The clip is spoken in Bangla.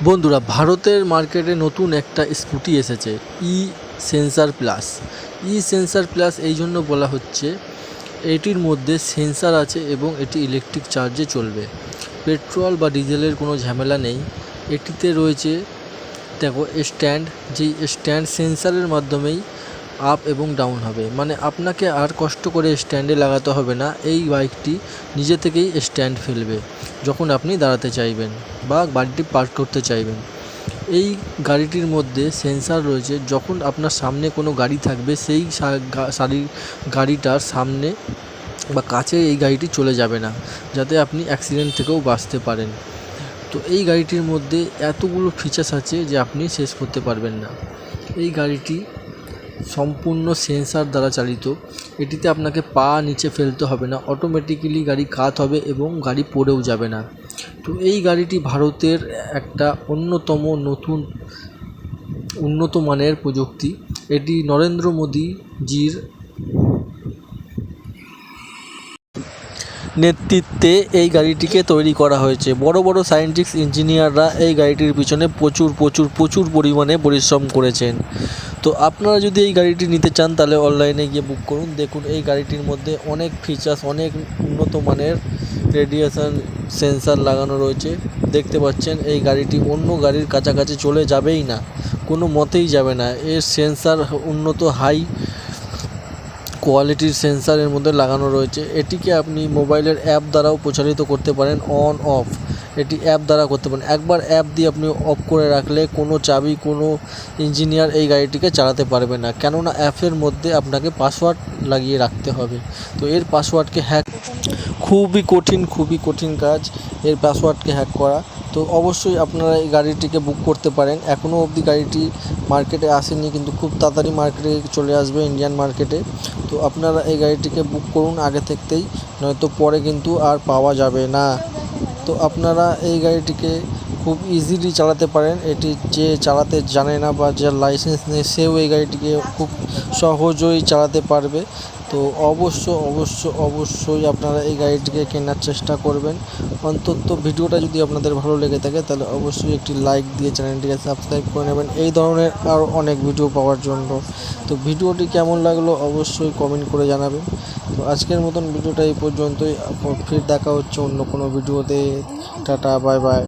বন্ধুরা, ভারতের মার্কেটে নতুন একটা স্কুটি এসেছে, ই সেন্সার প্লাস। ই সেন্সার প্লাস এই জন্য বলা হচ্ছে, এটির মধ্যে সেন্সার আছে এবং এটি ইলেকট্রিক চার্জে চলবে। পেট্রোল বা ডিজেলের কোনো ঝামেলা নেই। এটিতে রয়েছে দেখো স্ট্যান্ড, যেই স্ট্যান্ড সেন্সারের মাধ্যমেই আপ এবং ডাউন হবে, মানে আপনাকে আর কষ্ট করে স্ট্যান্ডে লাগাতে হবে না। এই বাইকটি নিজে থেকেই স্ট্যান্ড ফেলবে যখন আপনি দাঁড়াতে চাইবেন বা গাড়িটি পার্ক করতে চাইবেন। এই গাড়িটির মধ্যে সেন্সার রয়েছে, যখন আপনার সামনে কোনো গাড়ি থাকবে সেই গাড়িটার সামনে বা কাছে এই গাড়িটি চলে যাবে না, যাতে আপনি অ্যাক্সিডেন্ট থেকেও বাঁচতে পারেন। তো এই গাড়িটির মধ্যে এতগুলো ফিচার্স আছে যে আপনি শেষ করতে পারবেন না। এই গাড়িটি সম্পূর্ণ সেন্সার দ্বারা চালিত। এটিতে আপনাকে পা নিচে ফেলতে হবে না, অটোমেটিক্যালি গাড়ি কাত হবে এবং গাড়ি পড়েও যাবে না। তো এই গাড়িটি ভারতের একটা অন্যতম নতুন উন্নত মানের প্রযুক্তি। এটি নরেন্দ্র মোদীজির নেতৃত্বে এই গাড়িটিকে তৈরি করা হয়েছে। বড় বড় সায়েন্টিস্ট ইঞ্জিনিয়াররা এই গাড়িটির পিছনে প্রচুর পরিমাণে পরিশ্রম করেছেন। তো আপনারা যদি এই গাড়িটি নিতে চান তাহলে অনলাইনে গিয়ে বুক করুন। দেখুন, এই গাড়িটির মধ্যে অনেক ফিচার্স, অনেক উন্নত মানের রেডিয়েশন সেন্সার লাগানো রয়েছে। দেখতে পাচ্ছেন, এই গাড়িটি অন্য গাড়ির কাছাকাছি চলে যাবেই না, কোনো মতেই যাবে না। এর সেন্সার উন্নত হাই কোয়ালিটির সেন্সারের মধ্যে লাগানো রয়েছে। এটিকে আপনি মোবাইলের অ্যাপ দ্বারাও প্রচারিত করতে পারেন, অন অফ। এটি অ্যাপ দ্বারা করতে পারেন। একবার অ্যাপ দিয়ে আপনি অফ করে রাখলে কোনো চাবি, কোনো ইঞ্জিনিয়ার এই গাড়িটিকে চালাতে পারবে না, কেননা অ্যাপের মধ্যে আপনাকে পাসওয়ার্ড লাগিয়ে রাখতে হবে। তো এর পাসওয়ার্ডকে হ্যাক খুবই কঠিন কাজ, এর পাসওয়ার্ডকে হ্যাক করা। তো অবশ্যই আপনারা এই গাড়িটিকে বুক করতে পারেন। এখনও অবধি গাড়িটি মার্কেটে আসেনি, কিন্তু খুব তাড়াতাড়ি মার্কেটে চলে আসবে, ইন্ডিয়ান মার্কেটে। তো আপনারা এই গাড়িটিকে বুক করুন আগে থাকতেই, নয়তো পরে কিন্তু আর পাওয়া যাবে না। তো আপনারা এই গাড়িটিকে খুব ইজিলি চালাতে পারেন। এটি যে চালাতে জানে না বা যার লাইসেন্স নেই, সেও এই গাড়িটিকে খুব সহজেই চালাতে পারবে। তো অবশ্যই আপনারা এই গাড়িটিকে কেনার চেষ্টা করবেন। অন্তত ভিডিওটা যদি আপনাদের ভালো লেগে থাকে তাহলে অবশ্যই একটি লাইক দিয়ে চ্যানেলটিকে সাবস্ক্রাইব করে নেবেন এই ধরনের আরও অনেক ভিডিও পাওয়ার জন্য। তো ভিডিওটি কেমন লাগলো অবশ্যই কমেন্ট করে জানাবেন। তো আজকের মতন ভিডিওটা এই পর্যন্তই। ফির দেখা হচ্ছে অন্য কোনো ভিডিওতে। Tata, bye bye.